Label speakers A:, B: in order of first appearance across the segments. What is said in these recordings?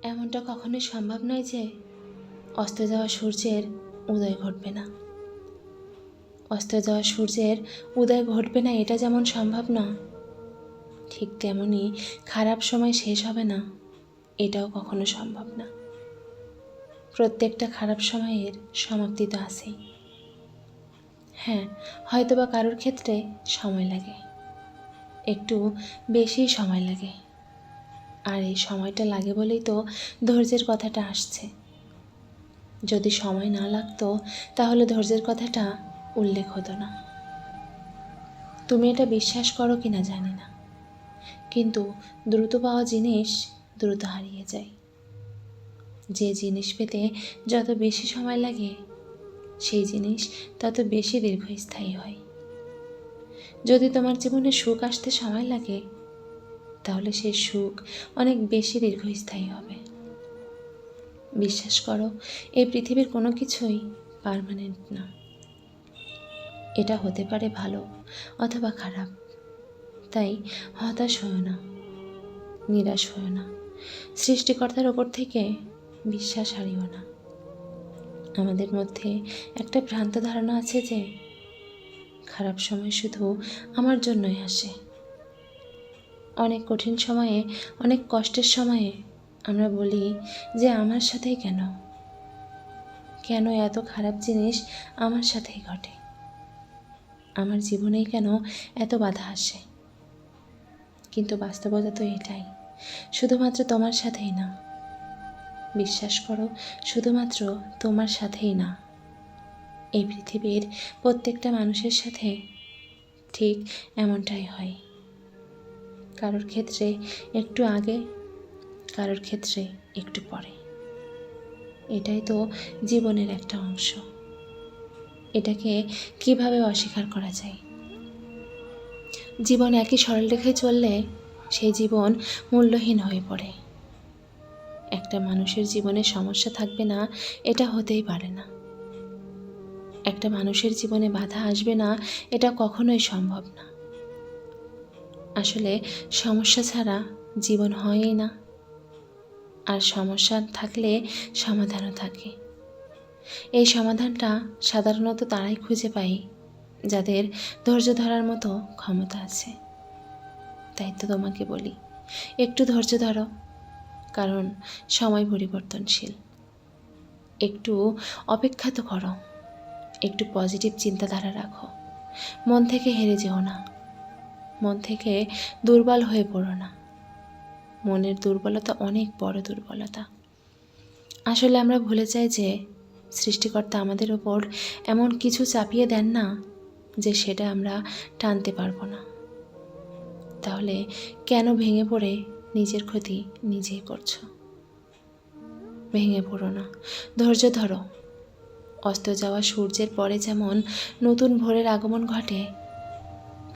A: এমনটা কখনোই সম্ভব নয় যে অস্ত যাওয়া সূর্যের উদয় ঘটবে না। অস্ত যাওয়া সূর্যের উদয় ঘটবে না এটা যেমন সম্ভব না, ঠিক তেমনি খারাপ সময় শেষ হবে না এটাও কখনো সম্ভব না। প্রত্যেকটা খারাপ সময়ের সমাপ্তি তো আছেই। হ্যাঁ, হয়তোবা কারোর ক্ষেত্রে সময় লাগে, একটু বেশি সময় লাগে, আর এই সময়টা লাগে বলেই তো ধৈর্যের কথাটা আসছে। যদি সময় না লাগতো তাহলে ধৈর্যের কথাটা উল্লেখ হতো না। তুমি এটা বিশ্বাস করো কি না জানি না, কিন্তু দ্রুত পাওয়া জিনিস দ্রুত হারিয়ে যায়। যে জিনিস পেতে যত বেশি সময় লাগে সেই জিনিস তত বেশি দীর্ঘস্থায়ী হয়। যদি তোমার জীবনে সুখ আসতে সময় লাগে তাহলে সেই সুখ অনেক বেশি দীর্ঘস্থায়ী হবে। বিশ্বাস করো, এই পৃথিবীর কোনো কিছুই পার্মানেন্ট না। এটা হতে পারে ভালো অথবা খারাপ। তাই হতাশ হও না, নিরাশ হও না, সৃষ্টিকর্তার ওপর থেকে বিশ্বাস হারিও না। আমাদের মধ্যে একটা ভ্রান্ত ধারণা আছে যে খারাপ সময় শুধু আমার জন্যই আসে। অনেক কঠিন সময়ে, অনেক কষ্টের সময়ে আমরা বলি যে আমার সাথেই কেন এত খারাপ জিনিস আমার সাথেই ঘটে, আমার জীবনেই কেন এত বাধা আসে। কিন্তু বাস্তবতা তো এটাই, শুধুমাত্র তোমার সাথেই না। বিশ্বাস করো, শুধুমাত্র তোমার সাথেই না, এই পৃথিবীর প্রত্যেকটা মানুষের সাথে ঠিক এমনটাই হয়। কারোর ক্ষেত্রে একটু আগে, কারোর ক্ষেত্রে একটু পরে। এটাই তো জীবনের একটা অংশ। এটাকে কিভাবে অস্বীকার করা যায়? জীবন একই সরলরেখায় চললে সেই জীবন মূল্যহীন হয়ে পড়ে। একটা মানুষের জীবনে সমস্যা থাকবে না এটা হতেই পারে না। একটা মানুষের জীবনে বাধা আসবে না এটা কখনোই সম্ভব না। আসলে সমস্যা ছাড়া জীবন হয়ই না, আর সমস্যা থাকলে সমাধানও থাকে। এই সমাধানটা সাধারণত তারাই খুঁজে পায় যাদের ধৈর্য ধরার মতো ক্ষমতা আছে। তাই তো তোমাকে বলি, একটু ধৈর্য ধরো, কারণ সময় পরিবর্তনশীল। একটু অপেক্ষা তো করো, একটু পজিটিভ চিন্তাধারা রাখো। মন থেকে হেরে যেও না, মন থেকে দুর্বল হয়ে পড়ো না। মনের দুর্বলতা অনেক বড় দুর্বলতা। আসলে আমরা ভুলে যাই যে সৃষ্টিকর্তা আমাদের ওপর এমন কিছু চাপিয়ে দেন না যে সেটা আমরা টানতে পারবো না। তাহলে কেন ভেঙে পড়ে নিজের ক্ষতি নিজেই করছো? ভেঙে পড়ো না, ধৈর্য ধরো। অস্ত যাওয়া সূর্যের পরে যেমন নতুন ভোরের আগমন ঘটে,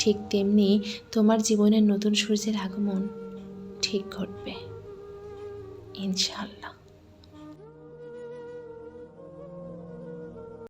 A: ঠিক তেমনি তোমার জীবনের নতুন সূর্যের আগমন ঠিক ঘটবে, ইনশাআল্লাহ।